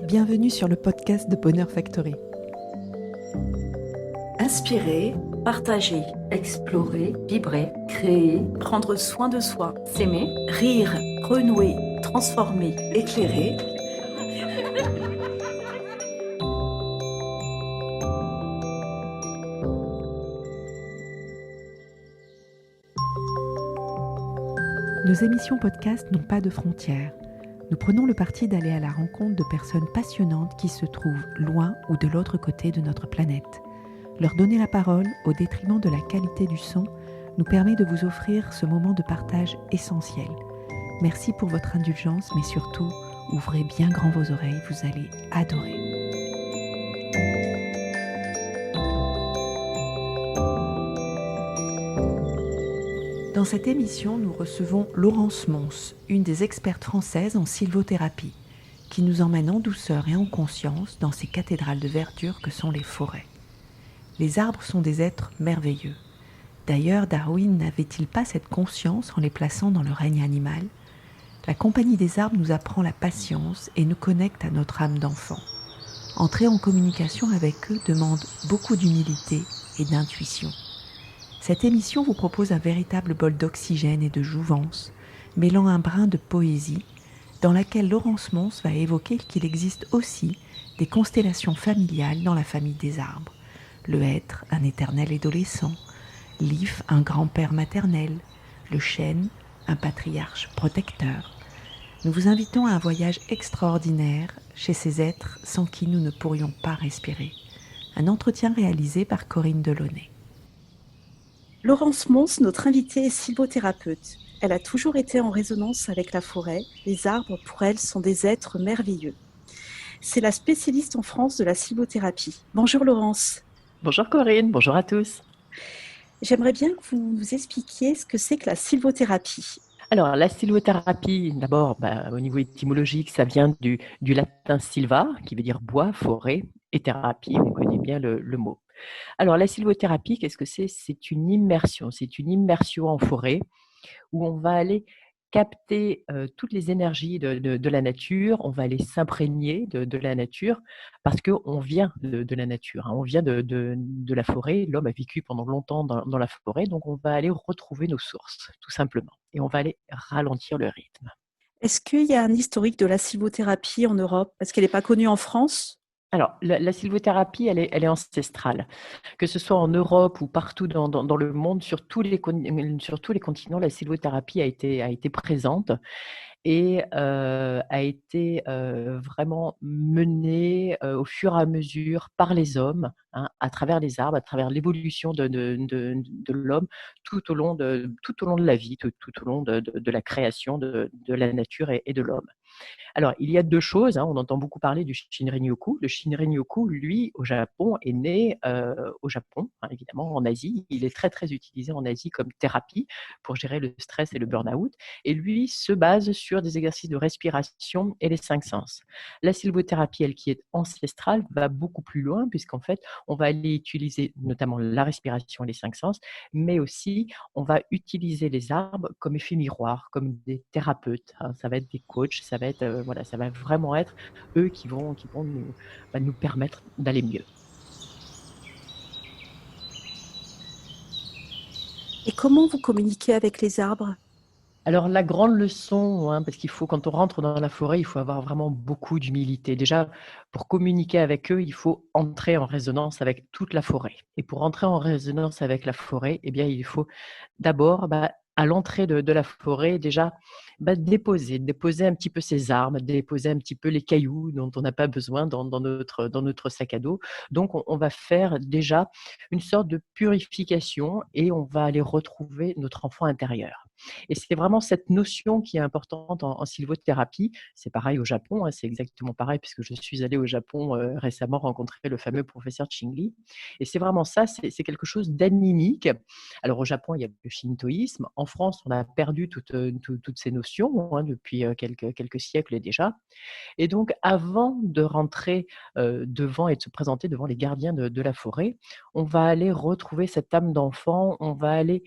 Bienvenue sur le podcast de Bonheur Factory. Inspirer, partager, explorer, vibrer, créer, prendre soin de soi, s'aimer, rire, renouer, transformer, éclairer. Nos émissions podcast n'ont pas de frontières. Nous prenons le parti d'aller à la rencontre de personnes passionnantes qui se trouvent loin ou de l'autre côté de notre planète. Leur donner la parole au détriment de la qualité du son nous permet de vous offrir ce moment de partage essentiel. Merci pour votre indulgence, mais surtout, ouvrez bien grand vos oreilles, vous allez adorer. Dans cette émission, nous recevons Laurence Mons, une des expertes françaises en sylvothérapie, qui nous emmène en douceur et en conscience dans ces cathédrales de verdure que sont les forêts. Les arbres sont des êtres merveilleux. D'ailleurs, Darwin n'avait-il pas cette conscience en les plaçant dans le règne animal ? La compagnie des arbres nous apprend la patience et nous connecte à notre âme d'enfant. Entrer en communication avec eux demande beaucoup d'humilité et d'intuition. Cette émission vous propose un véritable bol d'oxygène et de jouvence, mêlant un brin de poésie, dans laquelle Laurence Mons va évoquer qu'il existe aussi des constellations familiales dans la famille des arbres. Le hêtre, un éternel adolescent, l'if, un grand-père maternel, le chêne, un patriarche protecteur. Nous vous invitons à un voyage extraordinaire chez ces êtres sans qui nous ne pourrions pas respirer. Un entretien réalisé par Corinne Delaunay. Laurence Mons, notre invitée, est sylvothérapeute. Elle a toujours été en résonance avec la forêt. Les arbres, pour elle, sont des êtres merveilleux. C'est la spécialiste en France de la sylvothérapie. Bonjour Laurence. Bonjour Corinne, bonjour à tous. J'aimerais bien que vous nous expliquiez ce que c'est que la sylvothérapie. Alors, la sylvothérapie, d'abord, au niveau étymologique, ça vient du latin sylva, qui veut dire bois, forêt, et thérapie, on connaît bien le mot. Alors, la sylvothérapie, qu'est-ce que c'est ? C'est une immersion en forêt où on va aller capter toutes les énergies de la nature, on va aller s'imprégner de la nature parce qu'on vient de la nature, hein, on vient de la forêt, l'homme a vécu pendant longtemps dans la forêt, donc on va aller retrouver nos sources, tout simplement, et on va aller ralentir le rythme. Est-ce qu'il y a un historique de la sylvothérapie en Europe ? Parce qu'elle n'est pas connue en France ? Alors, la sylvothérapie, elle est ancestrale. Que ce soit en Europe ou partout dans le monde, sur tous les continents, la sylvothérapie a été présente et a été vraiment menée au fur et à mesure par les hommes, hein, à travers les arbres, à travers l'évolution de l'homme tout au long de la vie, tout au long de la création de la nature et de l'homme. Alors, il y a 2 choses, hein, on entend beaucoup parler du Shinrin-yoku. Le Shinrin-yoku, lui, au Japon, est né au Japon, hein, évidemment, en Asie. Il est très, très utilisé en Asie comme thérapie pour gérer le stress et le burn-out. Et lui se base sur des exercices de respiration et les 5 sens. La sylvothérapie, elle, qui est ancestrale, va beaucoup plus loin puisqu'en fait, on va aller utiliser notamment la respiration et les 5 sens, mais aussi, on va utiliser les arbres comme effet miroir, comme des thérapeutes, hein. Ça va être des coachs, ça va être voilà, ça va vraiment être eux qui vont nous permettre d'aller mieux. Et comment vous communiquez avec les arbres ? Alors la grande leçon, hein, parce qu'il faut, quand on rentre dans la forêt, il faut avoir vraiment beaucoup d'humilité. Déjà, pour communiquer avec eux, il faut entrer en résonance avec toute la forêt. Et pour entrer en résonance avec la forêt, eh bien, il faut d'abord, à l'entrée de la forêt, déjà, déposer un petit peu ses armes, déposer un petit peu les cailloux dont on n'a pas besoin dans notre sac à dos. Donc, on va faire déjà une sorte de purification et on va aller retrouver notre enfant intérieur. Et c'est vraiment cette notion qui est importante en sylvothérapie. C'est pareil au Japon, hein, c'est exactement pareil puisque je suis allée au Japon récemment rencontrer le fameux professeur Ching Li. Et c'est vraiment ça, c'est quelque chose d'animique. Alors au Japon, il y a le shintoïsme. En France, on a perdu toutes ces notions, hein, depuis quelques siècles déjà. Et donc, avant de rentrer devant et de se présenter devant les gardiens de la forêt, on va aller retrouver cette âme d'enfant, on va aller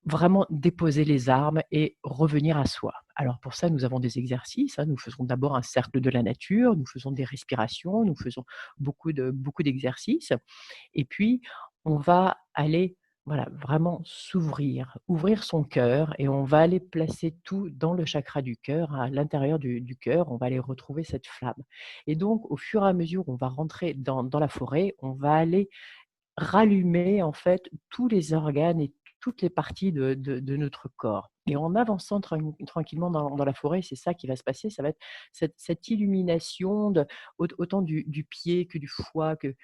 vraiment déposer les armes et revenir à soi. Alors pour ça, nous avons des exercices, hein. Nous faisons d'abord un cercle de la nature, nous faisons des respirations, nous faisons beaucoup d'exercices et puis on va aller, voilà, vraiment s'ouvrir, ouvrir son cœur et on va aller placer tout dans le chakra du cœur, à l'intérieur du cœur, on va aller retrouver cette flamme et donc au fur et à mesure où on va rentrer dans la forêt, on va aller rallumer en fait tous les organes et toutes les parties de notre corps et en avançant tranquillement dans la forêt, c'est ça qui va se passer, ça va être cette illumination de autant du pied que du foie, que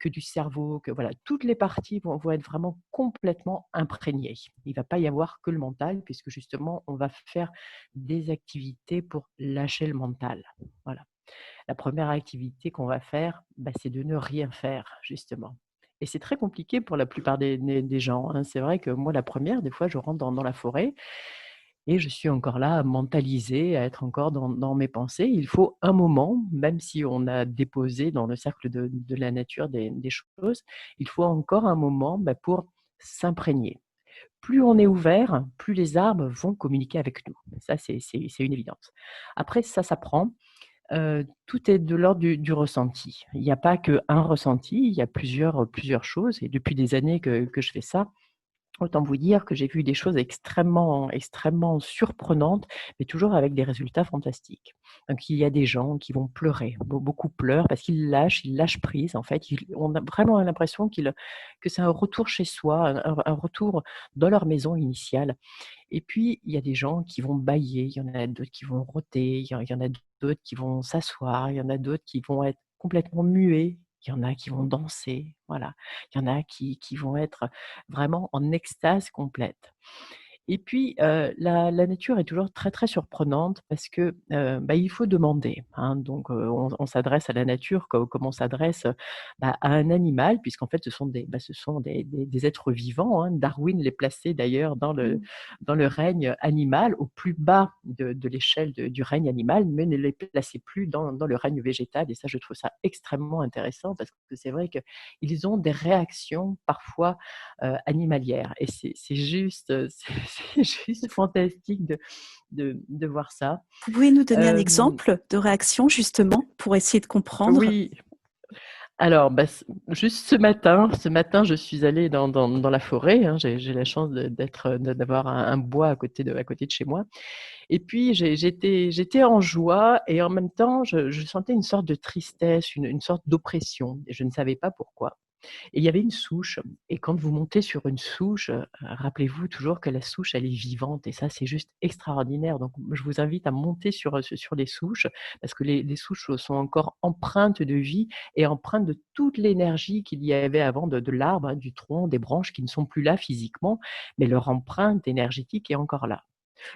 du cerveau, que voilà, toutes les parties vont être vraiment complètement imprégnées. Il ne va pas y avoir que le mental puisque justement on va faire des activités pour lâcher le mental. Voilà. La première activité qu'on va faire, bah, c'est de ne rien faire, justement. Et c'est très compliqué pour la plupart des gens, hein. C'est vrai que moi, la première, des fois, je rentre dans la forêt et je suis encore là, mentalisée, à être encore dans mes pensées. Il faut un moment, même si on a déposé dans le cercle de la nature des choses, il faut encore un moment, bah, pour s'imprégner. Plus on est ouvert, plus les arbres vont communiquer avec nous. Ça, c'est une évidence. Après, ça s'apprend. Tout est de l'ordre du ressenti. Il n'y a pas qu'un ressenti, il y a plusieurs choses et depuis des années que je fais ça, autant vous dire que j'ai vu des choses extrêmement surprenantes, mais toujours avec des résultats fantastiques. Donc il y a des gens qui vont pleurer, beaucoup pleurent parce ils lâchent prise en fait. On a vraiment l'impression que c'est un retour chez soi, un retour dans leur maison initiale. Et puis, il y a des gens qui vont bâiller, il y en a d'autres qui vont rôter, il y en a d'autres qui vont s'asseoir, il y en a d'autres qui vont être complètement muets, il y en a qui vont danser, voilà. Il y en a qui vont être vraiment en extase complète. Et puis, la nature est toujours très surprenante parce que, bah, il faut demander, hein. Donc, on s'adresse à la nature comme on s'adresse, bah, à un animal puisqu'en fait ce sont des êtres vivants, hein. Darwin les plaçait d'ailleurs Mmh. dans le règne animal, au plus bas de l'échelle du règne animal, mais ne les plaçait plus dans le règne végétal et ça je trouve ça extrêmement intéressant parce que c'est vrai qu'ils ont des réactions parfois animalière et c'est juste, c'est juste fantastique de voir ça. Vous pouvez nous donner un Hem, exemple de réaction justement pour essayer de comprendre? oui, alors, bah, juste ce matin, je suis allée dans la forêt, hein. J'ai la chance d'avoir un bois à côté de chez moi et puis j'étais en joie et en même temps, je sentais une sorte de tristesse, une sorte d'oppression et je ne savais pas pourquoi. Et il y avait une souche et quand vous montez sur une souche, rappelez-vous toujours que la souche, elle est vivante et ça, c'est juste extraordinaire. Donc je vous invite à monter sur les souches parce que les souches sont encore empreintes de vie et empreintes de toute l'énergie qu'il y avait avant de l'arbre, hein, du tronc, des branches qui ne sont plus là physiquement, mais leur empreinte énergétique est encore là.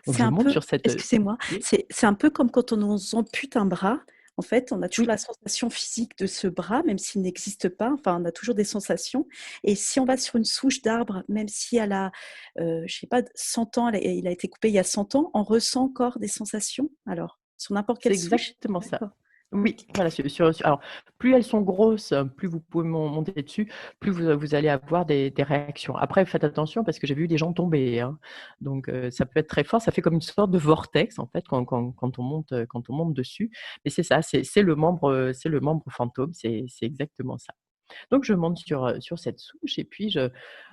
Donc C'est je un monte peu sur cette, excusez-moi, oui, c'est un peu comme quand on nous ampute un bras. En fait, on a toujours oui, la sensation physique de ce bras, même s'il n'existe pas. Enfin, on a toujours des sensations et si on va sur une souche d'arbre, même si elle a, je sais pas, 100 ans, il a été coupé il y a 100 ans, on ressent encore des sensations alors? Sur n'importe c'est quelle souche? exactement ça. D'accord. Oui, OK. voilà, alors plus elles sont grosses, plus vous pouvez monter dessus, plus vous allez avoir des réactions. Après faites attention parce que j'ai vu des gens tomber, hein, donc ça peut être très fort, ça fait comme une sorte de vortex en fait quand on monte dessus, mais c'est ça, c'est le membre fantôme, c'est exactement ça. Donc je monte sur cette souche et puis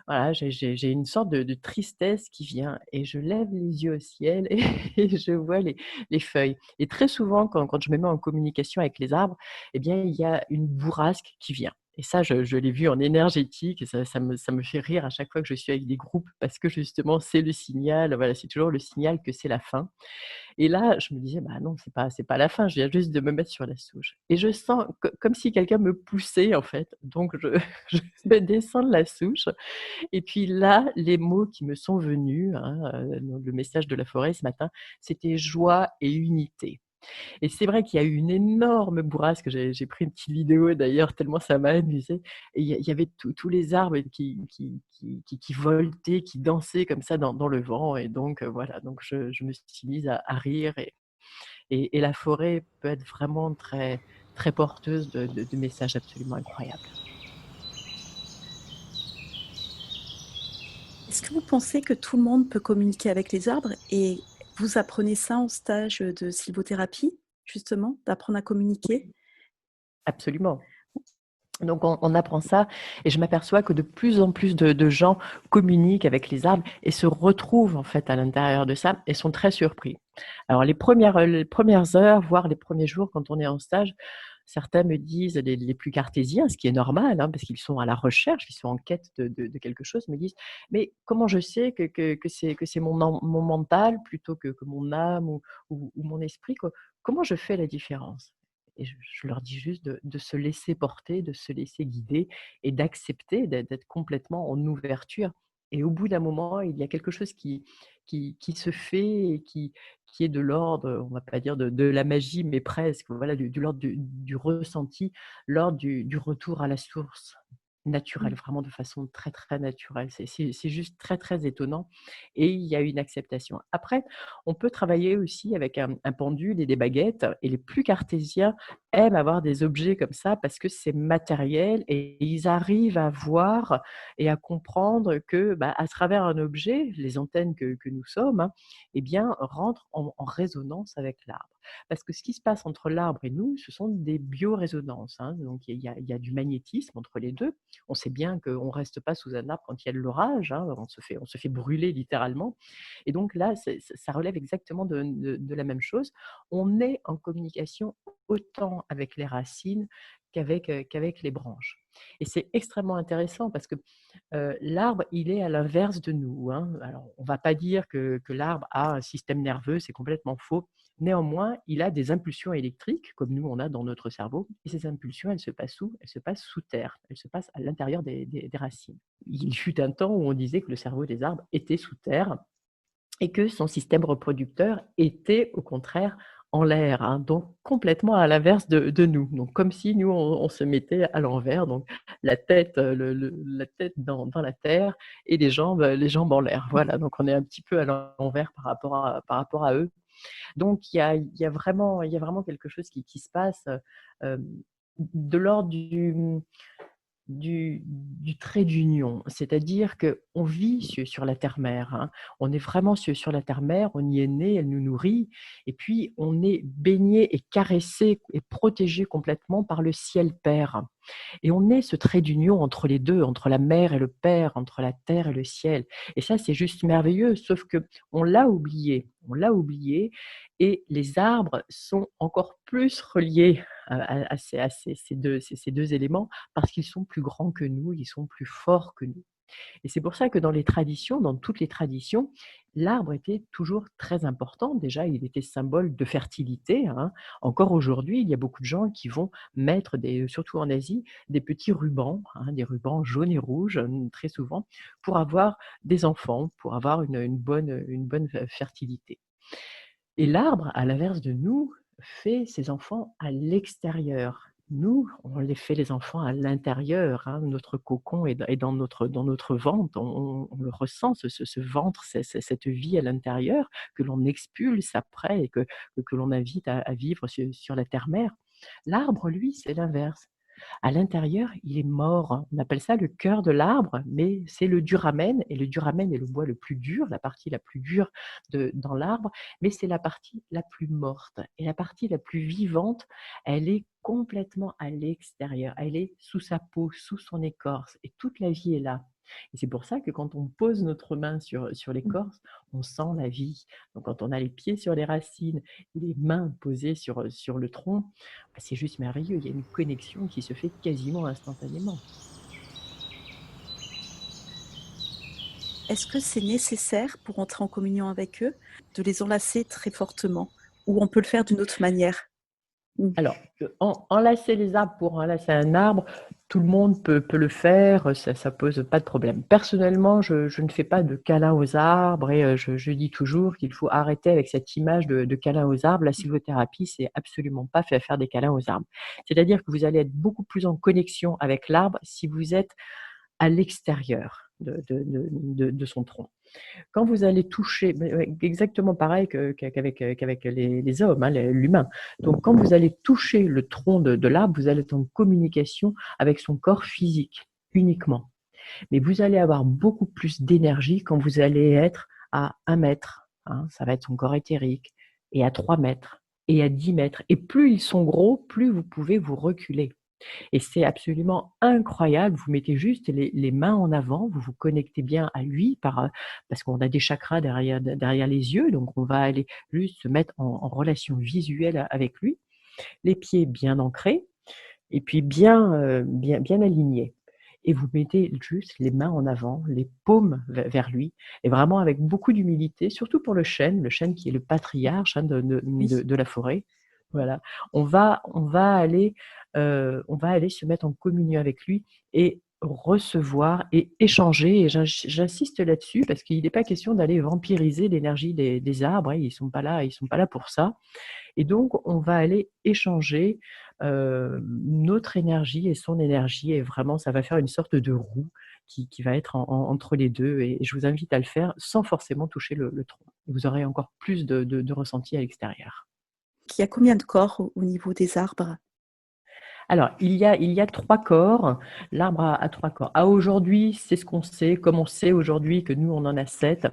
voilà, j'ai une sorte de tristesse qui vient et je lève les yeux au ciel et et je vois les feuilles et très souvent quand je me mets en communication avec les arbres eh bien, il y a une bourrasque qui vient et ça je l'ai vu en énergétique et ça me fait rire à chaque fois que je suis avec des groupes parce que justement c'est le signal, voilà, c'est toujours le signal que c'est la fin et là, je me disais: «Bah non, c'est pas la fin, je viens juste de me mettre sur la souche» et je sens comme si quelqu'un me poussait en fait, donc je je descends de la souche et puis là, les mots qui me sont venus, hein, le message de la forêt ce matin, c'était joie et unité. Et c'est vrai qu'il y a eu une énorme bourrasque. J'ai pris une petite vidéo d'ailleurs tellement ça m'a amusée et il y avait tous les arbres qui voletaient, qui dansaient comme ça dans le vent et donc voilà, donc je me suis mise à rire et la forêt peut être vraiment très porteuse de messages absolument incroyables. Est-ce que vous pensez que tout le monde peut communiquer avec les arbres et Vous apprenez ça en stage de sylvothérapie, justement, d'apprendre à communiquer? Absolument. Donc on apprend ça et je m'aperçois que de plus en plus de gens communiquent avec les arbres et se retrouvent en fait à l'intérieur de ça et sont très surpris. Alors les premières heures, voire les premiers jours quand on est en stage, certains me disent, les plus cartésiens, ce qui est normal, hein, parce qu'ils sont à la recherche, ils sont en quête de quelque chose, me disent: «Mais comment je sais que c'est mon mental plutôt que mon âme ou mon esprit, quoi? Comment je fais la différence?» Et je leur dis juste de se laisser porter, de se laisser guider et d'accepter d'être complètement en ouverture. Et au bout d'un moment, il y a quelque chose qui se fait et qui est de l'ordre, on va pas dire de la magie, mais presque, voilà, de l'ordre du ressenti, l'ordre du retour à la source naturelle, Mmh. vraiment de façon très, très naturelle. C'est juste très, très étonnant et il y a une acceptation. Après, on peut travailler aussi avec un pendule et des baguettes et les plus cartésiens aiment avoir des objets comme ça parce que c'est matériel et ils arrivent à voir et à comprendre que, bah, à travers un objet, les antennes que nous sommes, hein, eh bien, rentrent en résonance avec l'arbre. Parce que ce qui se passe entre l'arbre et nous, ce sont des biorésonances, hein, donc il y a du magnétisme entre les 2. On sait bien qu'on ne reste pas sous un arbre quand il y a de l'orage, hein, on se fait brûler littéralement et donc là, ça relève exactement de la même chose. On est en communication autant avec les racines qu'avec les branches et c'est extrêmement intéressant parce que, l'arbre, il est à l'inverse de nous, hein. Alors on ne va pas dire que l'arbre a un système nerveux, c'est complètement faux. Néanmoins, il a des impulsions électriques, comme nous on a dans notre cerveau et ces impulsions, elles se passent où? Elles se passent sous terre, elles se passent à l'intérieur des racines. Il fut un temps où on disait que le cerveau des arbres était sous terre et que son système reproducteur était au contraire en l'air, hein, donc complètement à l'inverse de nous. Donc comme si nous, on se mettait à l'envers, donc la tête, la tête dans la terre et les jambes en l'air. Voilà, donc on est un petit peu à l'envers par rapport à eux. Donc il y a vraiment quelque chose qui se passe, hem, de l'ordre du trait d'union. C'est-à-dire qu'on vit sur la terre-mère, hein. On est vraiment sur la terre-mère, on y est né, elle nous nourrit et puis on est baigné et caressé et protégé complètement par le ciel père. Et on est ce trait d'union entre les 2, entre la mère et le père, entre la terre et le ciel. Et ça, c'est juste merveilleux, sauf qu'on l'a oublié. On l'a oublié et les arbres sont encore plus reliés à ces 2 éléments parce qu'ils sont plus grands que nous, ils sont plus forts que nous. Et c'est pour ça que dans les traditions, dans toutes les traditions, l'arbre était toujours très important. Déjà, il était symbole de fertilité, hein. Encore aujourd'hui, il y a beaucoup de gens qui vont mettre surtout en Asie, des petits rubans, hein, des rubans jaunes et rouges, très souvent, pour avoir des enfants, pour avoir une bonne fertilité. Et l'arbre, à l'inverse de nous, fait ses enfants à l'extérieur. Nous, on les fait les enfants à l'intérieur, hein. Notre cocon est dans notre ventre. On le ressent, ce ventre, cette vie à l'intérieur que l'on expulse après et que l'on invite à vivre sur la terre-mère. L'arbre, lui, c'est l'inverse. À l'intérieur, il est mort. On appelle ça le cœur de l'arbre, mais c'est le duramen et le duramen est le bois le plus dur, la partie la plus dure dans l'arbre, mais c'est la partie la plus morte et la partie la plus vivante, elle est complètement à l'extérieur. Elle est sous sa peau, sous son écorce et toute la vie est là et c'est pour ça que quand on pose notre main sur l'écorce, on sent la vie. Donc quand on a les pieds sur les racines, les mains posées sur le tronc, bah, c'est juste merveilleux, il y a une connexion qui se fait quasiment instantanément. Est-ce que c'est nécessaire pour entrer en communion avec eux de les enlacer très fortement? Ou on peut le faire d'une autre manière? Mmh. Alors, enlacer les arbres pour enlacer un arbre, tout le monde peut le faire, ça pose pas de problème. Personnellement, je ne fais pas de câlin aux arbres et je dis toujours qu'il faut arrêter avec cette image de câlin aux arbres. La sylvothérapie, c'est absolument pas faire des câlins aux arbres. C'est-à-dire que vous allez être beaucoup plus en connexion avec l'arbre si vous êtes à l'extérieur de son tronc. Quand vous allez toucher, mais ouais, exactement pareil qu'avec les hommes, hein, l'humain. Donc quand vous allez toucher le tronc de l'arbre, vous allez être en communication avec son corps physique uniquement. Mais vous allez avoir beaucoup plus d'énergie quand vous allez être à 1 mètre, hein, ça va être son corps éthérique, et à 3 mètres, et à 10 mètres. Et plus ils sont gros, plus vous pouvez vous reculer. Et c'est absolument incroyable. Vous mettez juste les mains en avant, vous vous connectez bien à lui parce qu'on a des chakras derrière les yeux, donc on va aller juste se mettre en relation visuelle avec lui, les pieds bien ancrés et puis bien alignés. Et vous mettez juste les mains en avant, les paumes vers lui, et vraiment avec beaucoup d'humilité, surtout pour le chêne qui est le patriarche, hein, Oui. de la forêt. Voilà. On va aller se mettre en communion avec lui et recevoir et échanger. Et j'insiste là-dessus parce qu'il n'est pas question d'aller vampiriser l'énergie des arbres, hein, ils sont pas là pour ça. Et donc, on va aller échanger notre énergie et son énergie, et vraiment, ça va faire une sorte de roue qui va être entre les deux. Et je vous invite à le faire sans forcément toucher le tronc. Vous aurez encore plus de ressenti à l'extérieur. Il y a combien de corps au niveau des arbres? Alors, il y a 3 corps. L'arbre a 3 corps. À aujourd'hui, c'est ce qu'on sait. Comme on sait aujourd'hui que nous, on en a 7.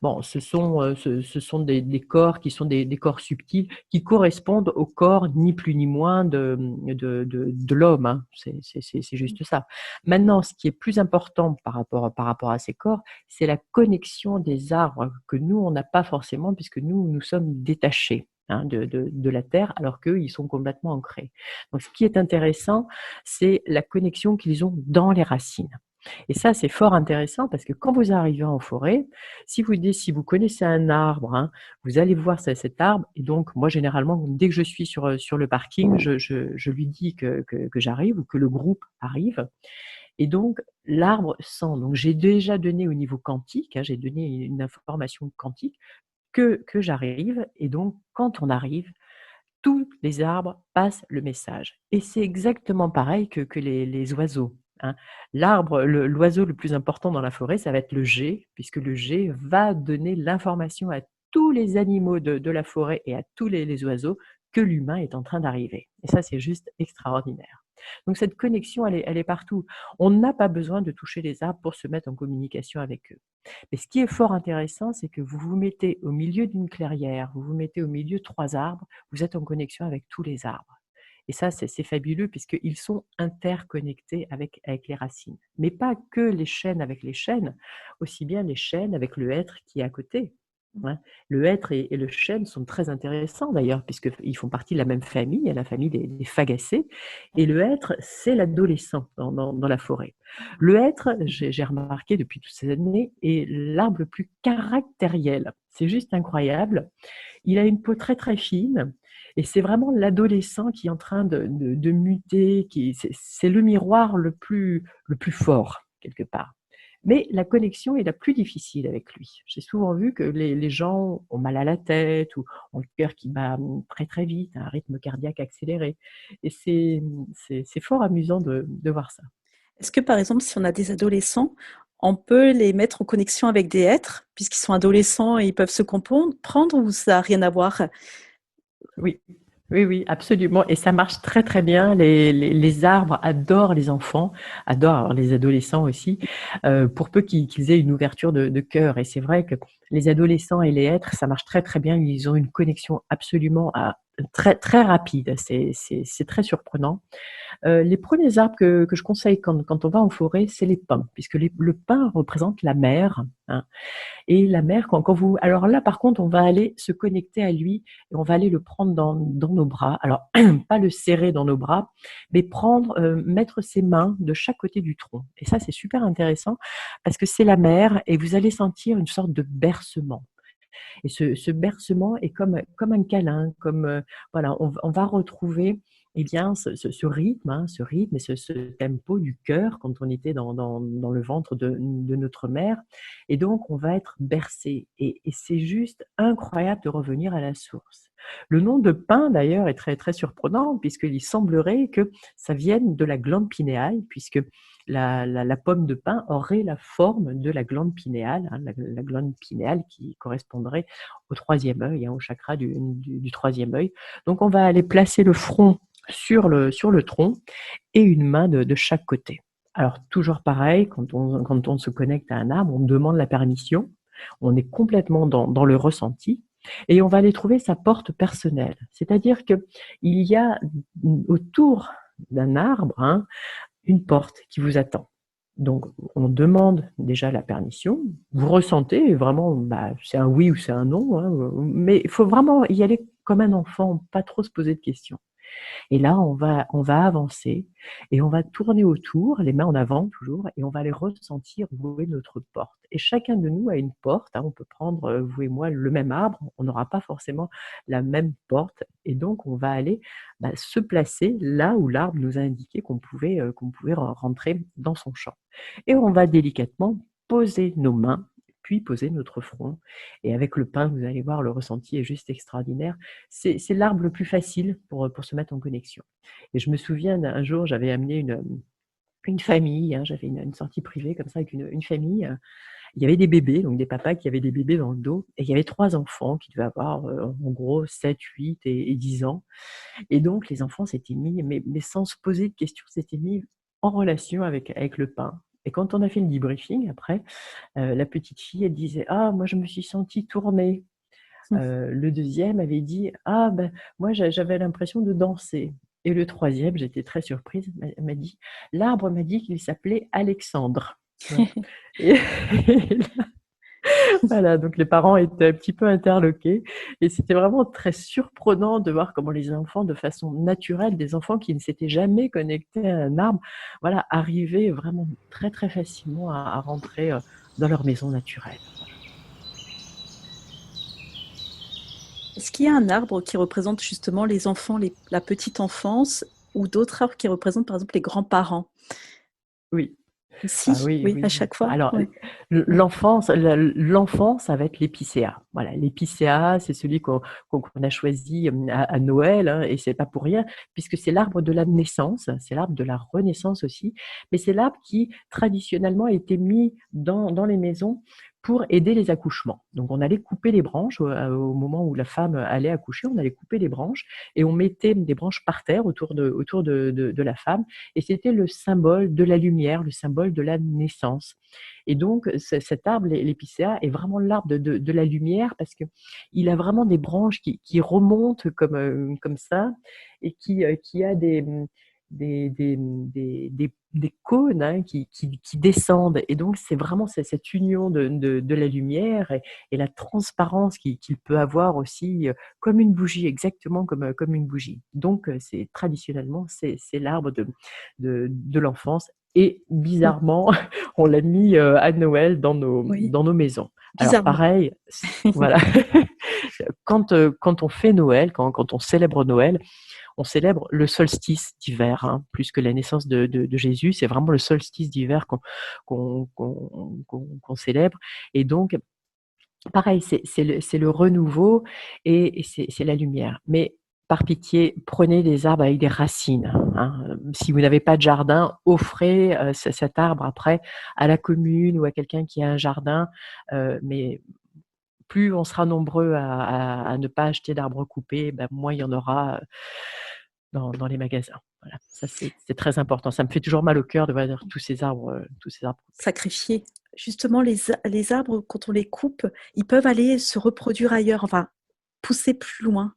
Bon, ce sont des corps qui sont des corps subtils qui correspondent au corps ni plus ni moins de l'homme, hein. C'est juste ça. Maintenant, ce qui est plus important par rapport à ces corps, c'est la connexion des arbres que nous, on n'a pas forcément, puisque nous sommes détachés, hein, de la terre, alors qu'eux, ils sont complètement ancrés. Donc, ce qui est intéressant, c'est la connexion qu'ils ont dans les racines. Et ça, c'est fort intéressant parce que quand vous arrivez en forêt, si vous connaissez un arbre, hein, vous allez voir cet arbre. Et donc, moi, généralement, dès que je suis sur le parking, je lui dis que j'arrive ou que le groupe arrive. Et donc, l'arbre sent. Donc, j'ai déjà donné au niveau quantique, hein, j'ai donné une information quantique que j'arrive. Et donc, quand on arrive, tous les arbres passent le message. Et c'est exactement pareil que les oiseaux, hein. L'oiseau le plus important dans la forêt, ça va être le geai, puisque le geai va donner l'information à tous les animaux de la forêt et à tous les oiseaux que l'humain est en train d'arriver. Et ça, c'est juste extraordinaire. Donc cette connexion, elle est partout. On n'a pas besoin de toucher les arbres pour se mettre en communication avec eux. Mais ce qui est fort intéressant, c'est que vous vous mettez au milieu d'une clairière, vous vous mettez au milieu de 3 arbres, vous êtes en connexion avec tous les arbres. Et ça, c'est fabuleux puisqu'ils sont interconnectés avec les racines. Mais pas que les chênes avec les chênes, aussi bien les chênes avec le hêtre qui est à côté, hein. Le hêtre et le chêne sont très intéressants d'ailleurs, puisqu'ils font partie de la même famille, la famille des fagacées. Et le hêtre, c'est l'adolescent dans la forêt. Le hêtre, j'ai remarqué depuis toutes ces années, est l'arbre le plus caractériel. C'est juste incroyable. Il a une peau très très fine et c'est vraiment l'adolescent qui est en train de muter, c'est le miroir le plus fort quelque part. Mais la connexion est la plus difficile avec lui. J'ai souvent vu que les gens ont mal à la tête ou ont le cœur qui bat très très vite, un rythme cardiaque accéléré. Et c'est fort amusant de voir ça. Est-ce que, par exemple, si on a des adolescents, on peut les mettre en connexion avec des êtres, puisqu'ils sont adolescents et ils peuvent se comprendre, ou ça n'a rien à voir? Oui, oui, oui, absolument. Et ça marche très, très bien. Les arbres adorent les enfants, adorent les adolescents aussi, pour peu qu'ils aient une ouverture de cœur. Et c'est vrai que les adolescents et les êtres, ça marche très, très bien. Ils ont une connexion absolument très, très rapide. C'est très surprenant. Les premiers arbres que je conseille quand on va en forêt, c'est les pins, puisque le pin représente la mer, hein. Et la mer, quand vous... Alors là, par contre, on va aller se connecter à lui et on va aller le prendre dans nos bras. Alors, pas le serrer dans nos bras, mais mettre ses mains de chaque côté du tronc. Et ça, c'est super intéressant parce que c'est la mer et vous allez sentir une sorte de bercement. Et ce bercement est comme un câlin, voilà, on va retrouver eh bien, ce rythme, hein, ce rythme et ce tempo du cœur quand on était dans le ventre de notre mère. Et donc, on va être bercé. Et c'est juste incroyable de revenir à la source. Le nom de pin, d'ailleurs, est très, très surprenant puisqu'il semblerait que ça vienne de la glande pinéale, puisque la pomme de pin aurait la forme de la glande pinéale, hein, la glande pinéale qui correspondrait au troisième œil, hein, au chakra du troisième œil. Donc, on va aller placer le front sur le tronc et une main de chaque côté. Alors, toujours pareil, quand on se connecte à un arbre, on demande la permission. On est complètement dans le ressenti et on va aller trouver sa porte personnelle. C'est-à-dire qu'il y a autour d'un arbre, hein, une porte qui vous attend. Donc, on demande déjà la permission. Vous ressentez vraiment, c'est un oui ou c'est un non, hein, mais il faut vraiment y aller comme un enfant, pas trop se poser de questions. Et là, on va avancer et on va tourner autour, les mains en avant toujours, et on va aller ressentir où est notre porte. Et chacun de nous a une porte, hein, on peut prendre, vous et moi, le même arbre, on n'aura pas forcément la même porte. Et donc, on va aller se placer là où l'arbre nous a indiqué qu'on pouvait rentrer dans son champ. Et on va délicatement poser nos mains, puis poser notre front. Et avec le pain, vous allez voir, le ressenti est juste extraordinaire. C'est l'arbre le plus facile pour se mettre en connexion. Et je me souviens d'un jour, j'avais amené une famille, hein, j'avais une sortie privée comme ça avec une famille. Il y avait des bébés, donc des papas qui avaient des bébés dans le dos, et il y avait 3 enfants qui devaient avoir en gros 7, 8 et 10 ans. Et donc les enfants s'étaient mis, mais sans se poser de questions, s'étaient mis en relation avec le pain. Et quand on a fait le debriefing après, la petite fille, elle disait: «Ah, moi je me suis sentie tournée». Le deuxième avait dit: «Ah moi j'avais l'impression de danser». Et le troisième, j'étais très surprise, m'a dit: «L'arbre m'a dit qu'il s'appelait Alexandre». Voilà. Et voilà, donc les parents étaient un petit peu interloqués et c'était vraiment très surprenant de voir comment les enfants, de façon naturelle, des enfants qui ne s'étaient jamais connectés à un arbre, voilà, arrivaient vraiment très, très facilement à rentrer, dans leur maison naturelle. Est-ce qu'il y a un arbre qui représente justement les enfants, la petite enfance, ou d'autres arbres qui représentent par exemple les grands-parents? Oui. Ah Si, oui, oui, à oui, oui. chaque fois? Alors, Ouais. l'enfance, ça va être l'épicéa. Voilà, l'épicéa, c'est celui qu'on a choisi à Noël, hein, et c'est pas pour rien, puisque c'est l'arbre de la naissance, c'est l'arbre de la renaissance aussi, mais c'est l'arbre qui traditionnellement a été mis dans les maisons pour aider les accouchements. Donc, on allait couper les branches au moment où la femme allait accoucher, on allait couper les branches et on mettait des branches par terre autour de la femme, et c'était le symbole de la lumière, le symbole de la naissance. Et donc, cet arbre, l'épicéa, est vraiment l'arbre de la lumière parce qu'il a vraiment des branches qui remontent comme ça et qui a des cônes, hein, qui descendent. Et donc, c'est vraiment cette union de la lumière et la transparence qu'il peut avoir aussi, comme une bougie, exactement comme une bougie. Donc, traditionnellement, c'est l'arbre de l'enfance. Et Mmh. bizarrement, on l'a mis à Noël Oui, dans nos maisons. Alors bizarrement. pareil, voilà, quand on fait Noël, quand on célèbre Noël, on célèbre le solstice d'hiver, hein, plus que la naissance de Jésus. C'est vraiment le solstice d'hiver qu'on célèbre. Et donc, pareil, c'est le renouveau et c'est la lumière. Mais par pitié, prenez des arbres avec des racines, hein. Si vous n'avez pas de jardin, offrez cet arbre après à la commune ou à quelqu'un qui a un jardin. Mais plus on sera nombreux à ne pas acheter d'arbres coupés, moins il y en aura dans les magasins. Voilà, ça c'est très important. Ça me fait toujours mal au cœur de voir tous ces arbres coupés. Sacrifier. Justement, les arbres, quand on les coupe, ils peuvent aller se reproduire ailleurs, enfin, pousser plus loin.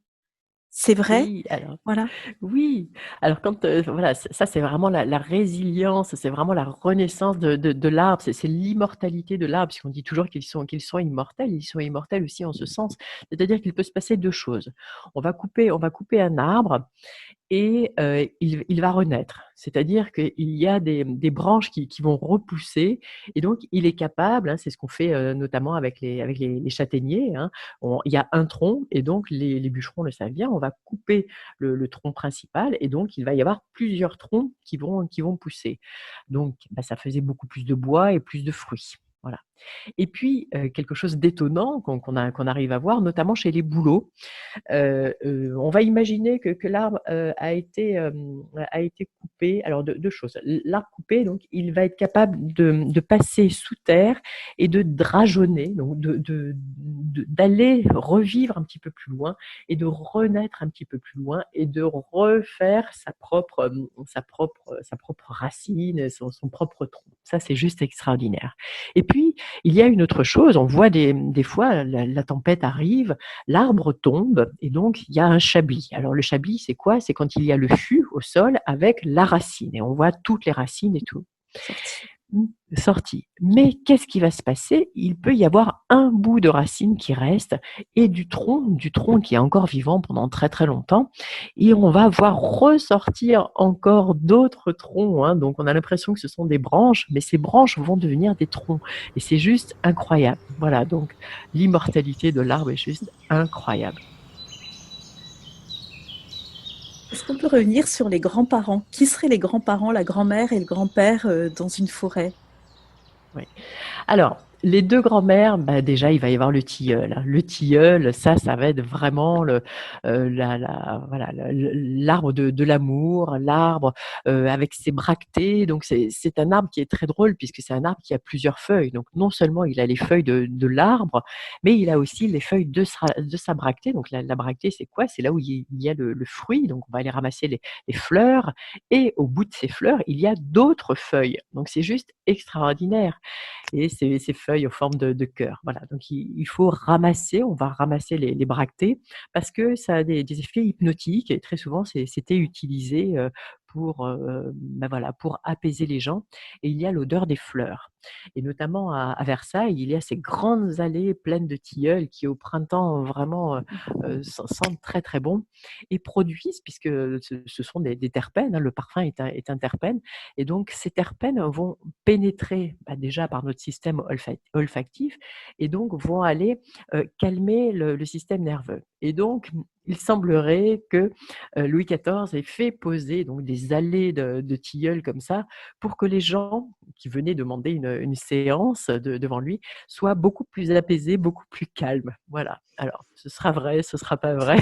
C'est vrai? Oui, alors Voilà. oui, alors quand, voilà, ça c'est vraiment la résilience, c'est vraiment la renaissance de l'arbre, c'est l'immortalité de l'arbre, puisqu'on dit toujours qu'ils sont immortels, ils sont immortels aussi en ce sens. C'est-à-dire qu'il peut se passer 2 choses. On va couper un arbre et il va renaître. C'est-à-dire qu'il y a des branches qui vont repousser et donc il est capable, hein, c'est ce qu'on fait, notamment avec les châtaigniers, hein. Il y a un tronc et donc les bûcherons le savent bien, on va couper le tronc principal et donc il va y avoir plusieurs troncs qui vont pousser. Donc ça faisait beaucoup plus de bois et plus de fruits. Voilà. Et puis, quelque chose d'étonnant qu'on arrive à voir, notamment chez les bouleaux. On va imaginer que l'arbre, a été coupé. Alors 2 choses. L'arbre coupé, donc il va être capable de passer sous terre et de drageonner, donc d'aller revivre un petit peu plus loin et de renaître un petit peu plus loin et de refaire sa propre racine, son propre tronc. Ça, c'est juste extraordinaire. Et puis, il y a une autre chose, on voit des fois la tempête arrive, l'arbre tombe et donc il y a un chablis. Alors le chablis, c'est quoi? C'est quand il y a le fût au sol avec la racine et on voit toutes les racines et tout. Sorti. Sorti. Mais qu'est-ce qui va se passer? Il peut y avoir un bout de racine qui reste et du tronc qui est encore vivant pendant très très longtemps. Et on va voir ressortir encore d'autres troncs, hein. Donc on a l'impression que ce sont des branches, mais ces branches vont devenir des troncs. Et c'est juste incroyable. Voilà, donc l'immortalité de l'arbre est juste incroyable. Est-ce qu'on peut revenir sur les grands-parents? Qui seraient les grands-parents, la grand-mère et le grand-père dans une forêt? Oui. Alors, les 2 grands-mères, bah, déjà, il va y avoir le tilleul, hein. Le tilleul, ça va être vraiment voilà, l'arbre de l'amour, l'arbre, avec ses bractées. Donc c'est un arbre qui est très drôle puisque c'est un arbre qui a plusieurs feuilles. Donc non seulement il a les feuilles de l'arbre, mais il a aussi les feuilles de sa bractée. Donc la bractée, c'est quoi? C'est là où il y a le fruit. Donc on va aller ramasser les fleurs et au bout de ces fleurs, il y a d'autres feuilles. Donc c'est juste extraordinaire et ces feuilles en forme de cœur. Voilà, donc il faut ramasser, on va ramasser les bractées parce que ça a des effets hypnotiques et très souvent c'était utilisé pour, bah voilà, pour apaiser les gens et il y a l'odeur des fleurs et notamment à Versailles, il y a ces grandes allées pleines de tilleuls qui au printemps vraiment, sentent très, très bon et produisent puisque ce sont des terpènes, hein, le parfum est un terpène et donc ces terpènes vont pénétrer, bah, déjà par notre système olfactif et donc vont aller, calmer le système nerveux et donc il semblerait que, Louis XIV ait fait poser donc des allées de tilleuls comme ça pour que les gens qui venaient demander une séance devant lui soient beaucoup plus apaisés, beaucoup plus calmes. Voilà. Alors ce sera vrai, ce sera pas vrai.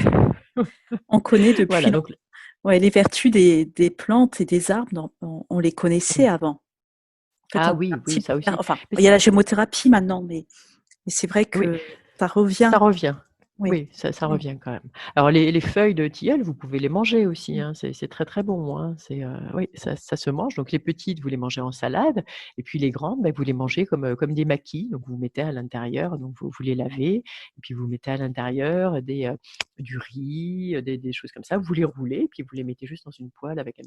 On connaît depuis Voilà longtemps. donc Ouais, les vertus des plantes et des arbres, on les connaissait avant. En fait, on ah est un oui, petit oui, peu ça aussi. enfin, Mais il y a la gémothérapie maintenant, mais c'est vrai oui. que ça revient. Ça revient. Oui. Oui, ça Mmh. revient quand même. Alors les feuilles de tilleul, vous pouvez les manger aussi, hein, c'est très, très bon, hein. Oui, ça se mange. Donc les petites, vous les mangez en salade et puis les grandes, bah, vous les mangez comme des maquis. Donc vous mettez à l'intérieur, donc vous les lavez et puis vous mettez à l'intérieur du riz, des choses comme ça. Vous les roulez et puis vous les mettez juste dans une poêle avec un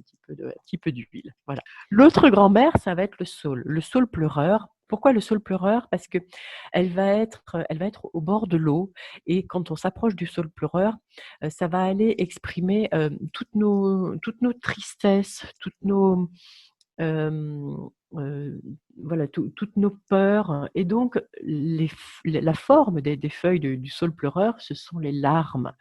petit peu d'huile. Voilà. L'autre grand-mère, ça va être le saule pleureur. Pourquoi le saule pleureur? Parce que elle va être au bord de l'eau et quand on s'approche du saule pleureur, ça va aller exprimer, toutes nos tristesses, toutes nos, hem, voilà, toutes nos peurs et donc la forme des feuilles du saule pleureur, ce sont les larmes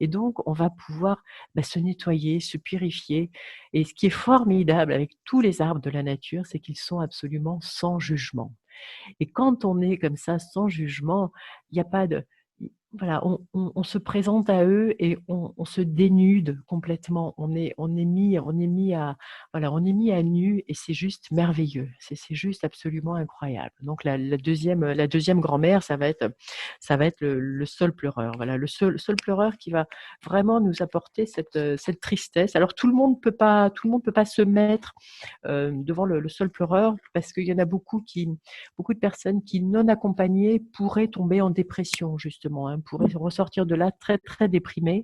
et donc on va pouvoir, bah, se nettoyer, se purifier et ce qui est formidable avec tous les arbres de la nature, c'est qu'ils sont absolument sans jugement. Et quand on est comme ça, sans jugement, il n'y a pas de voilà, on se présente à eux et on se dénude complètement. On est mis à voilà, on est mis à nu et c'est juste merveilleux. C'est juste absolument incroyable. Donc la deuxième grand-mère, ça va être le saule pleureur. Voilà, le saule pleureur qui va vraiment nous apporter cette tristesse. Alors tout le monde peut pas se mettre, devant le saule pleureur parce qu'il y en a beaucoup de personnes qui, non accompagnées, pourraient tomber en dépression, justement, hein, pourraient ressortir de là très, très déprimées.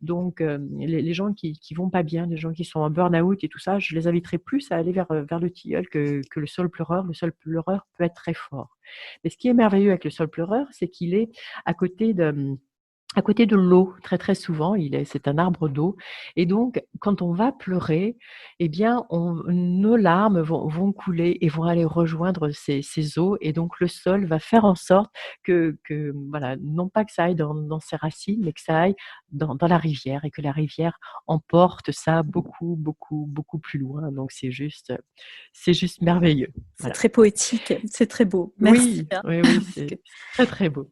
Donc, les gens qui vont pas bien, les gens qui sont en burn-out et tout ça, je les inviterais plus à aller vers le tilleul que le saule pleureur. Le saule pleureur peut être très fort. Mais ce qui est merveilleux avec le saule pleureur, c'est qu'il est à côté de l'eau, très, très souvent, c'est un arbre d'eau et donc quand on va pleurer eh bien nos larmes vont couler et vont aller rejoindre ces eaux et donc le sol va faire en sorte que voilà, non pas que ça aille dans ses racines, mais que ça aille dans la rivière et que la rivière emporte ça beaucoup, beaucoup, beaucoup plus loin. Donc c'est juste merveilleux. C'est Voilà. très poétique, c'est très beau. Merci, Oui, hein. oui, oui, Parce que c'est très, très beau.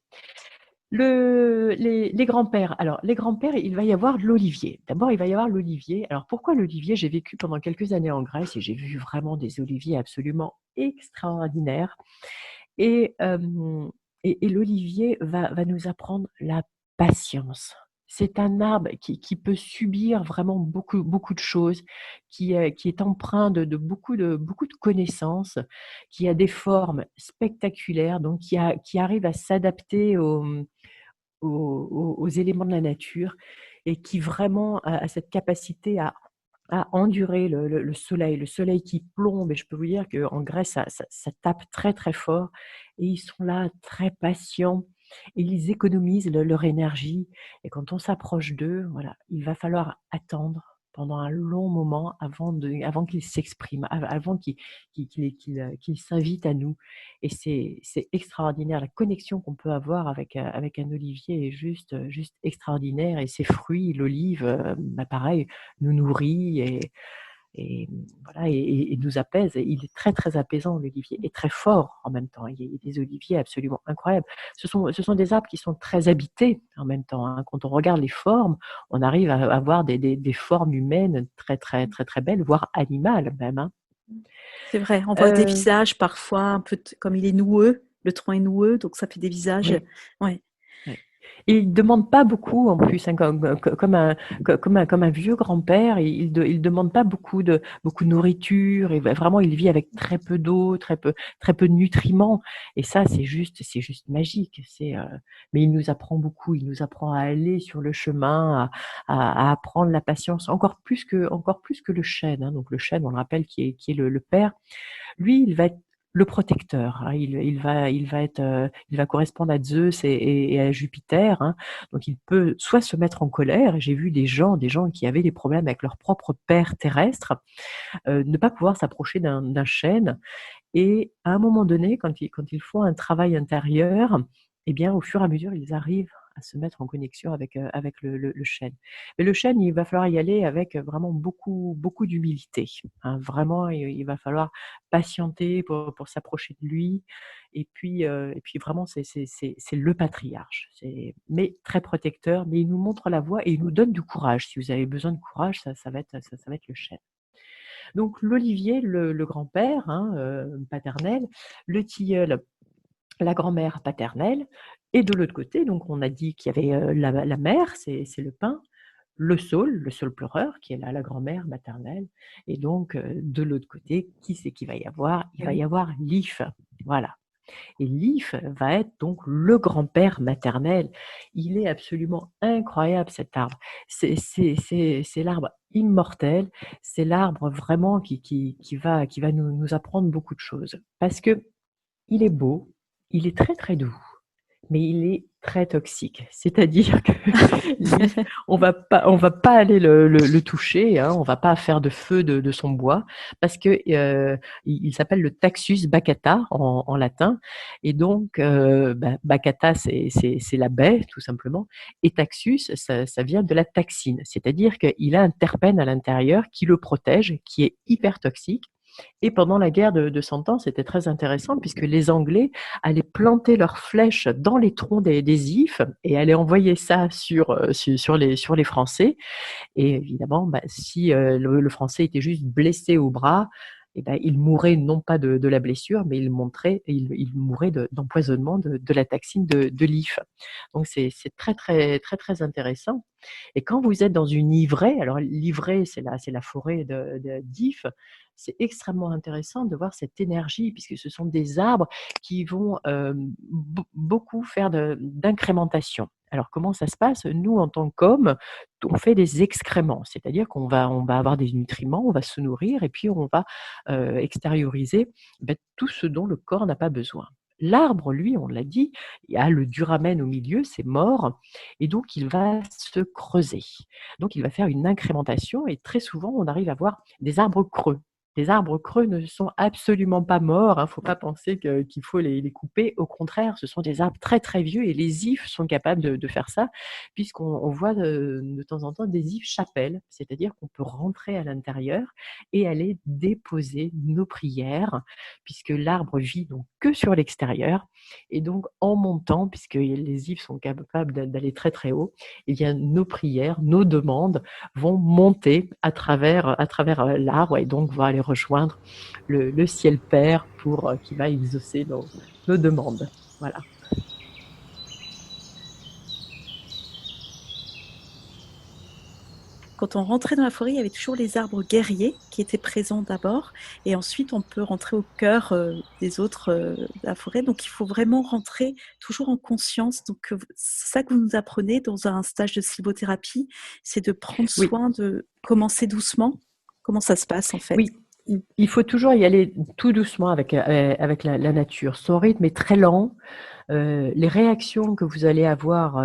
Les grands-pères. Alors, les grands-pères, il va y avoir l'olivier. D'abord, il va y avoir l'olivier. Alors, pourquoi l'olivier? J'ai vécu pendant quelques années en Grèce et j'ai vu vraiment des oliviers absolument extraordinaires. Et, et l'olivier va nous apprendre la patience. c'est un arbre qui peut subir vraiment beaucoup, beaucoup de choses, qui est empreint de beaucoup de connaissances, qui a des formes spectaculaires, donc qui arrive à s'adapter aux éléments de la nature et qui vraiment a cette capacité à endurer le soleil qui plombe. Et je peux vous dire qu'en Grèce, ça tape très, très fort et ils sont là très patients et ils économisent leur énergie. Et quand on s'approche d'eux, voilà, il va falloir attendre pendant un long moment avant qu'ils s'expriment, avant qu'ils s'invitent à nous. Et c'est extraordinaire. La connexion qu'on peut avoir avec un olivier est juste extraordinaire. Et ses fruits, l'olive, pareil, nous nourrit et voilà et nous apaise. Et il est très, très apaisant, l'olivier, et très fort en même temps. Il y a des oliviers absolument incroyables. Ce sont des arbres qui sont très habités en même temps, hein. Quand on regarde les formes, on arrive à avoir des formes humaines très, très, très, très belles, voire animales même, hein. C'est vrai, on voit des Euh, visages parfois un peu comme il est noueux, le tronc est noueux, donc ça fait des visages. oui. Ouais. Ouais. Et il demande pas beaucoup en plus, hein, comme un vieux grand-père. Il demande pas beaucoup de nourriture. Et vraiment, il vit avec très peu d'eau, très peu de nutriments. Et ça, c'est juste magique. Mais il nous apprend beaucoup. Il nous apprend à aller sur le chemin, à apprendre la patience, encore plus que le chêne, hein. Donc le chêne, on le rappelle, qui est le père. Lui, il va être le protecteur, hein. Il va correspondre à Zeus et à Jupiter, hein. Donc il peut soit se mettre en colère, et j'ai vu des gens qui avaient des problèmes avec leur propre père terrestre, ne pas pouvoir s'approcher d'un chêne. Et à un moment donné, quand ils font un travail intérieur, eh bien, au fur et à mesure, ils arrivent à se mettre en connexion avec le chêne. Mais le chêne, il va falloir y aller avec vraiment beaucoup, beaucoup d'humilité, hein. Vraiment, il va falloir patienter pour s'approcher de lui. Et puis vraiment, c'est le patriarche. Mais très protecteur, mais il nous montre la voie et il nous donne du courage. Si vous avez besoin de courage, ça va être le chêne. Donc l'olivier, le grand-père, hein, paternel, le tilleul, la grand-mère paternelle, et de l'autre côté, donc on a dit qu'il y avait la mère, c'est le pin, le saule pleureur, qui est la grand-mère maternelle, et donc de l'autre côté, qui c'est qu'il va y avoir? Il va y avoir l'if, voilà. Et l'if va être donc le grand-père maternel. Il est absolument incroyable, cet arbre. C'est l'arbre immortel. C'est l'arbre vraiment qui va nous apprendre beaucoup de choses. Parce que il est beau, il est très très doux, mais il est très toxique. C'est-à-dire que l'if, on va pas aller le toucher, hein, on va pas faire de feu de son bois, parce que il s'appelle le Taxus baccata en latin. Et donc baccata, c'est la baie tout simplement, et Taxus, ça vient de la taxine, c'est-à-dire qu'il a un terpène à l'intérieur qui le protège, qui est hyper toxique. Et pendant la guerre de Cent Ans, c'était très intéressant puisque les Anglais allaient planter leurs flèches dans les troncs des ifs et allaient envoyer ça sur les Français. Et évidemment, si le Français était juste blessé au bras, eh ben, il mourait non pas de la blessure, mais il mourait d'empoisonnement de la toxine de l'if. Donc c'est très, très, très, très intéressant. Et quand vous êtes dans une ivraie, alors l'ivraie, c'est la forêt d'if, c'est extrêmement intéressant de voir cette énergie, puisque ce sont des arbres qui vont beaucoup faire d'incrémentation. Alors comment ça se passe? Nous, en tant qu'hommes, on fait des excréments, c'est-à-dire qu'on va avoir des nutriments, on va se nourrir et puis on va extérioriser tout ce dont le corps n'a pas besoin. L'arbre, lui, on l'a dit, il y a le duramen au milieu, c'est mort, et donc il va se creuser. Donc il va faire une incrémentation, et très souvent, on arrive à voir des arbres creux. Les arbres creux ne sont absolument pas morts, hein. Faut pas penser qu'il faut les couper. Au contraire, ce sont des arbres très très vieux, et les ifs sont capables de faire ça, puisqu'on voit de temps en temps des ifs chapelles, c'est-à-dire qu'on peut rentrer à l'intérieur et aller déposer nos prières, puisque l'arbre vit donc que sur l'extérieur. Et donc en montant, puisque les ifs sont capables d'aller très très haut, eh bien nos prières, nos demandes vont monter à travers l'arbre, et donc vont aller rejoindre le ciel Père qui va exaucer nos demandes. Voilà. Quand on rentrait dans la forêt, il y avait toujours les arbres guerriers qui étaient présents d'abord, et ensuite on peut rentrer au cœur des autres de la forêt. Donc il faut vraiment rentrer toujours en conscience. Donc c'est ça que vous nous apprenez dans un stage de sylvothérapie, c'est de prendre Oui, soin de commencer doucement. Comment ça se passe en fait? oui, il faut toujours y aller tout doucement avec la nature. Son rythme est très lent. Les réactions que vous allez avoir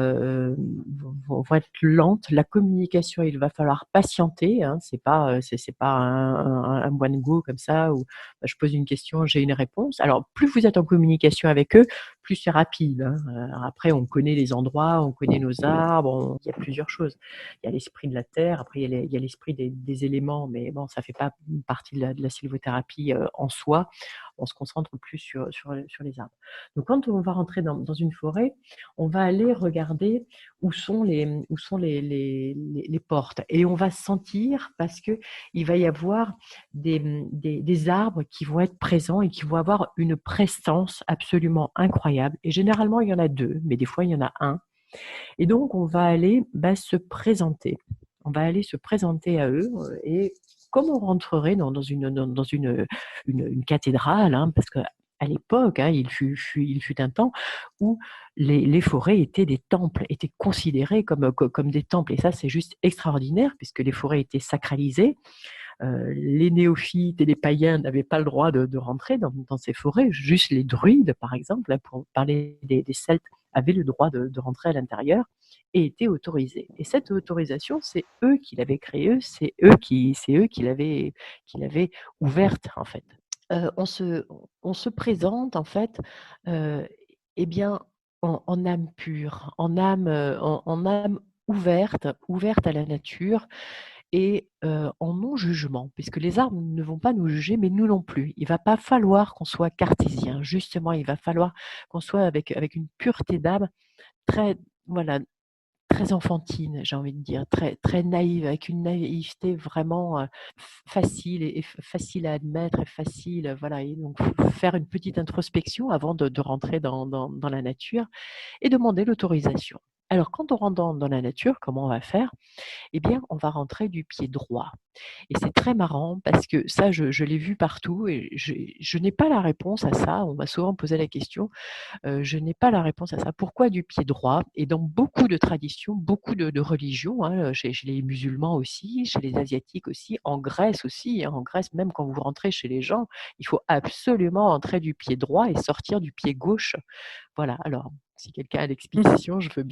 vont être lentes. La communication, il va falloir patienter. Hein. C'est pas un one go comme ça où bah, je pose une question, j'ai une réponse. Alors, plus vous êtes en communication avec eux, plus c'est rapide. Hein. Après, on connaît les endroits, on connaît nos arbres. Il y a plusieurs choses. Il y a l'esprit de la terre, après il y a l'esprit des éléments, mais bon, ça fait pas partie de la sylvothérapie en soi. On se concentre plus sur les arbres. Donc, quand on va rentrer dans une forêt, on va aller regarder où sont les portes. Et on va sentir, parce qu'il va y avoir des arbres qui vont être présents et qui vont avoir une prestance absolument incroyable. Et généralement, il y en a deux, mais des fois, il y en a un. Et donc, on va aller se présenter. On va aller se présenter à eux et comme on rentrerait dans une cathédrale, hein, parce qu'à l'époque, hein, il fut un temps où les forêts étaient des temples, étaient considérées comme des temples. Et ça, c'est juste extraordinaire, puisque les forêts étaient sacralisées. Les néophytes et les païens n'avaient pas le droit de rentrer dans ces forêts. Juste les druides, par exemple, pour parler des Celtes, avaient le droit de rentrer à l'intérieur et étaient autorisés. Et cette autorisation, c'est eux qui l'avaient créée, c'est eux qui l'avaient ouverte, en fait. On se présente, en fait, eh bien, en âme pure, en âme ouverte à la nature et en non-jugement, puisque les arbres ne vont pas nous juger, mais nous non plus. Il va pas falloir qu'on soit cartésien. Justement, il va falloir qu'on soit avec une pureté d'âme très, voilà, très enfantine, j'ai envie de dire, très, très naïve, avec une naïveté vraiment facile et facile à admettre et facile, voilà. Et donc, faut faire une petite introspection avant de rentrer dans la nature et demander l'autorisation. Alors, quand on rentre dans la nature, comment on va faire? Eh bien, on va rentrer du pied droit. Et c'est très marrant parce que ça, je l'ai vu partout et je n'ai pas la réponse à ça. On m'a souvent posé la question. Je n'ai pas la réponse à ça. Pourquoi du pied droit? Et dans beaucoup de traditions, beaucoup de religions, hein, chez les musulmans aussi, chez les asiatiques aussi, en Grèce aussi. Hein, en Grèce, même quand vous rentrez chez les gens, il faut absolument entrer du pied droit et sortir du pied gauche. Voilà. Alors, si quelqu'un a l'explication, je veux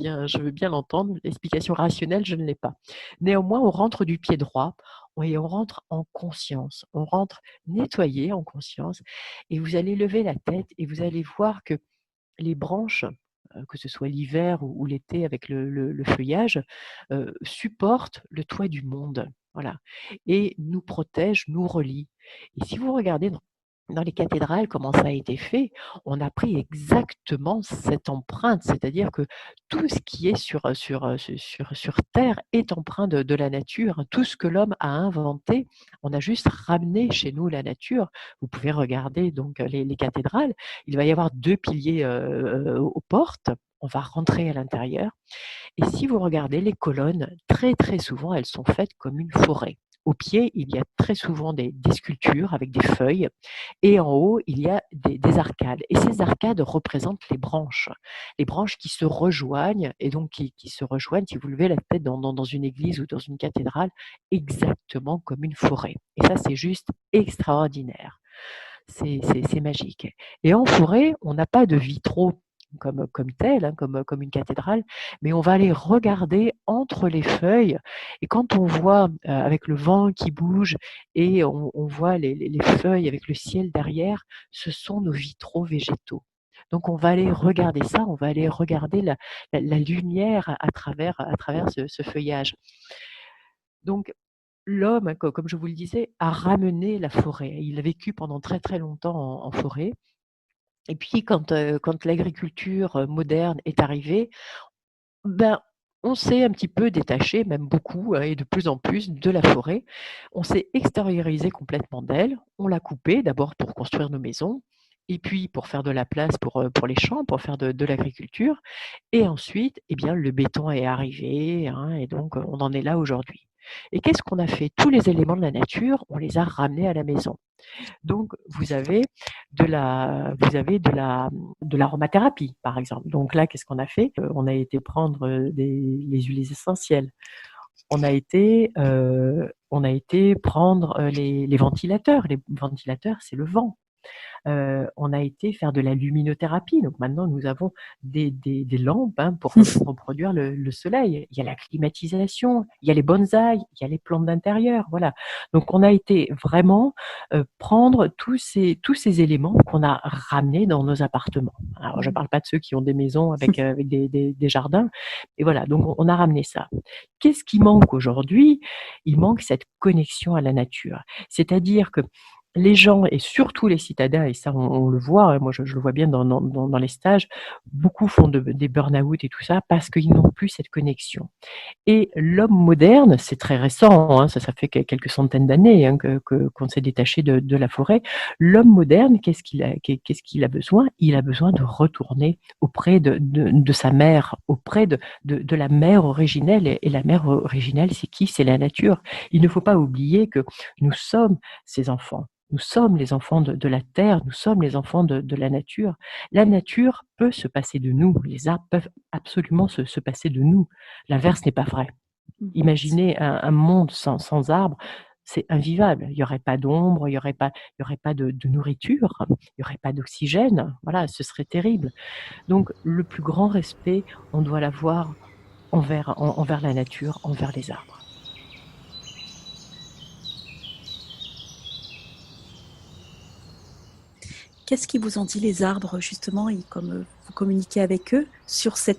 bien l'entendre. L'explication rationnelle, je ne l'ai pas. Néanmoins, on rentre du pied droit et on rentre en conscience. On rentre nettoyé en conscience et vous allez lever la tête et vous allez voir que les branches, que ce soit l'hiver ou l'été avec le feuillage, supportent le toit du monde, voilà, et nous protègent, nous relient. Et si vous regardez dans les cathédrales comment ça a été fait, on a pris exactement cette empreinte, c'est-à-dire que tout ce qui est sur terre est empreint de la nature. Tout ce que l'homme a inventé, on a juste ramené chez nous la nature. Vous pouvez regarder donc les cathédrales, il va y avoir 2 piliers, aux portes. On va rentrer à l'intérieur et si vous regardez les colonnes, très, très souvent, elles sont faites comme une forêt. Au pied, il y a très souvent des sculptures avec des feuilles et en haut, il y a des arcades. Et ces arcades représentent les branches qui se rejoignent et donc qui se rejoignent, si vous levez la tête dans une église ou dans une cathédrale, exactement comme une forêt. Et ça, c'est juste extraordinaire. C'est magique. Et en forêt, on n'a pas de vitraux comme tel, hein, comme une cathédrale, mais on va aller regarder entre les feuilles. Et quand on voit avec le vent qui bouge et on voit les feuilles avec le ciel derrière, ce sont nos vitraux végétaux. Donc on va aller regarder ça, on va aller regarder la lumière à travers ce feuillage. Donc l'homme, hein, comme je vous le disais, a ramené la forêt. Il a vécu pendant très très longtemps en forêt. Et puis quand l'agriculture moderne est arrivée, ben, on s'est un petit peu détaché, même beaucoup, hein, et de plus en plus, de la forêt. On s'est extériorisé complètement d'elle. On l'a coupée d'abord pour construire nos maisons, et puis pour faire de la place pour les champs, pour faire de l'agriculture. Et ensuite, eh bien, le béton est arrivé, hein, et donc on en est là aujourd'hui. Et qu'est-ce qu'on a fait? Tous les éléments de la nature, on les a ramenés à la maison. Donc, vous avez de l'aromathérapie, par exemple. Donc là, qu'est-ce qu'on a fait? On a été prendre les huiles essentielles. On a été prendre les ventilateurs. Les ventilateurs, c'est le vent. On a été faire de la luminothérapie. Donc maintenant, nous avons des lampes pour reproduire le soleil. Il y a la climatisation, il y a les bonsaïs, il y a les plantes d'intérieur. Voilà. Donc on a été vraiment prendre tous ces éléments qu'on a ramenés dans nos appartements. Alors je ne parle pas de ceux qui ont des maisons avec des jardins. Et voilà, donc on a ramené ça. Qu'est-ce qui manque aujourd'hui? Il manque cette connexion à la nature. C'est-à-dire que les gens, et surtout les citadins, et ça on le voit, moi je le vois bien dans les stages, beaucoup font des burn-out et tout ça parce qu'ils n'ont plus cette connexion. Et l'homme moderne, c'est très récent, ça fait quelques centaines d'années qu'on s'est détaché de la forêt. L'homme moderne, qu'est-ce qu'il a besoin? Il a besoin de retourner auprès de sa mère, auprès de la mère originelle. Et la mère originelle, c'est qui? C'est la nature. Il ne faut pas oublier que nous sommes ses enfants. Nous sommes les enfants de la terre, nous sommes les enfants de la nature. La nature peut se passer de nous, les arbres peuvent absolument se passer de nous. L'inverse n'est pas vrai. Imaginez un monde sans arbres, c'est invivable. Il n'y aurait pas d'ombre, il n'y aurait pas de nourriture, il n'y aurait pas d'oxygène. Voilà, ce serait terrible. Donc le plus grand respect, on doit l'avoir envers la nature, envers les arbres. Qu'est-ce qui vous en dit les arbres, justement, et comme vous communiquez avec eux, sur ce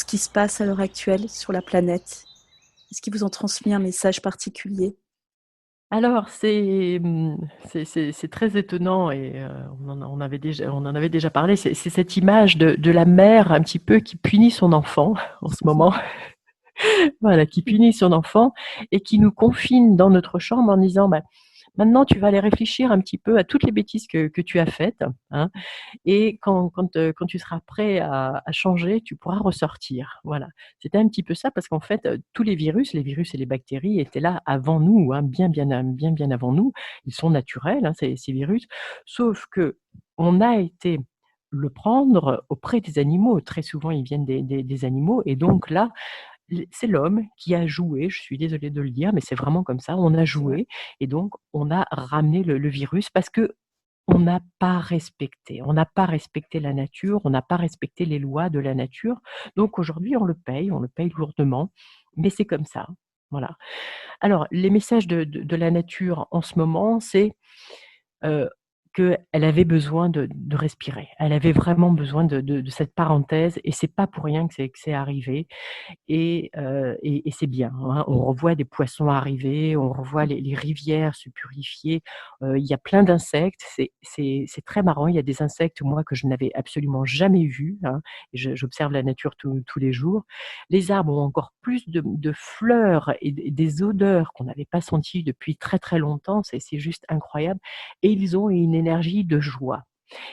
qui se passe à l'heure actuelle sur la planète? Est-ce qu'ils vous ont transmis un message particulier? Alors c'est très étonnant et on en avait déjà parlé. C'est cette image de la mère un petit peu qui punit son enfant en ce moment. Voilà, qui punit son enfant et qui nous confine dans notre chambre en disant maintenant, tu vas aller réfléchir un petit peu à toutes les bêtises que tu as faites, et quand tu seras prêt à changer, tu pourras ressortir. Voilà. C'était un petit peu ça parce qu'en fait, tous les virus et les bactéries étaient là avant nous, bien avant nous. Ils sont naturels, ces virus, sauf que on a été le prendre auprès des animaux. Très souvent, ils viennent des animaux et donc là, c'est l'homme qui a joué, je suis désolée de le dire, mais c'est vraiment comme ça, on a joué et donc on a ramené le virus parce qu'on n'a pas respecté la nature, on n'a pas respecté les lois de la nature. Donc aujourd'hui, on le paye lourdement, mais c'est comme ça. Voilà. Alors, les messages de la nature en ce moment, c'est qu'elle avait besoin de respirer. Elle avait vraiment besoin de cette parenthèse et c'est pas pour rien que c'est arrivé. Et c'est bien, on revoit des poissons arriver, on revoit les rivières se purifier, il y a plein d'insectes, c'est très marrant. Il y a des insectes, moi, que je n'avais absolument jamais vus, et j'observe la nature tous les jours. Les arbres ont encore plus de fleurs et des odeurs qu'on n'avait pas senties depuis très, très longtemps, c'est juste incroyable et ils ont une énergie de joie.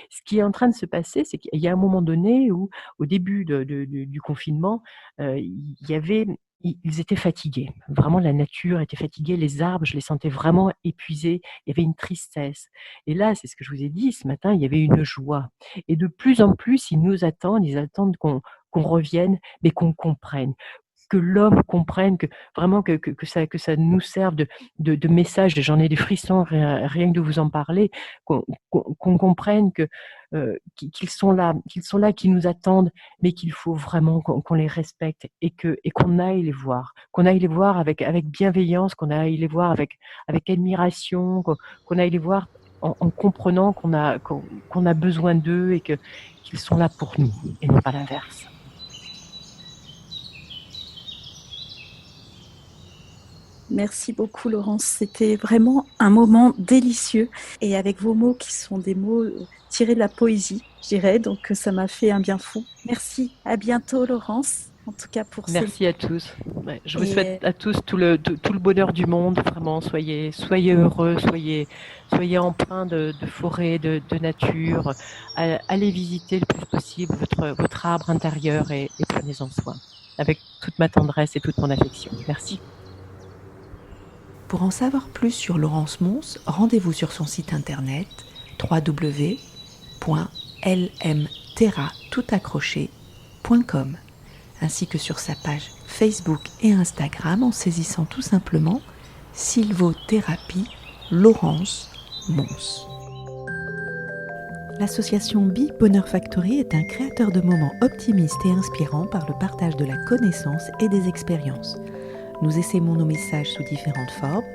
Ce qui est en train de se passer, c'est qu'il y a un moment donné où, au début du confinement, ils étaient fatigués. Vraiment, la nature était fatiguée. Les arbres, je les sentais vraiment épuisés. Il y avait une tristesse. Et là, c'est ce que je vous ai dit ce matin, il y avait une joie. Et de plus en plus, ils attendent qu'on revienne, mais qu'on comprenne. Que l'homme comprenne, que vraiment que ça nous serve de message. J'en ai des frissons rien que de vous en parler, qu'on comprenne qu'ils sont là, qu'ils nous attendent, mais qu'il faut vraiment qu'on les respecte et qu'on aille les voir, avec bienveillance, qu'on aille les voir avec admiration, qu'on aille les voir en comprenant qu'on a besoin d'eux et qu'ils sont là pour nous et non pas l'inverse. Merci beaucoup, Laurence. C'était vraiment un moment délicieux et avec vos mots qui sont des mots tirés de la poésie, je dirais. Donc, ça m'a fait un bien fou. Merci. À bientôt, Laurence. En tout cas, Merci à tous. Ouais, je vous souhaite à tous tout le bonheur du monde. Vraiment, soyez heureux, soyez empreints de forêt, de nature. Allez visiter le plus possible votre arbre intérieur et prenez-en soin avec toute ma tendresse et toute mon affection. Merci. Pour en savoir plus sur Laurence Mons, rendez-vous sur son site internet www.lmterra.com ainsi que sur sa page Facebook et Instagram en saisissant tout simplement Sylvothérapie Laurence Mons. L'association Be Bonheur Factory est un créateur de moments optimistes et inspirants par le partage de la connaissance et des expériences. Nous essaimons nos messages sous différentes formes,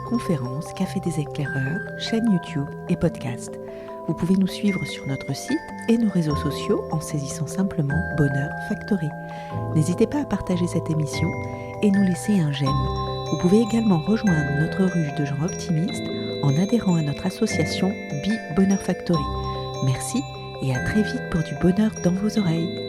conférences, café des éclaireurs, chaîne YouTube et podcast. Vous pouvez nous suivre sur notre site et nos réseaux sociaux en saisissant simplement Bonheur Factory. N'hésitez pas à partager cette émission et nous laisser un j'aime. Vous pouvez également rejoindre notre ruche de gens optimistes en adhérant à notre association Be Bonheur Factory. Merci et à très vite pour du bonheur dans vos oreilles.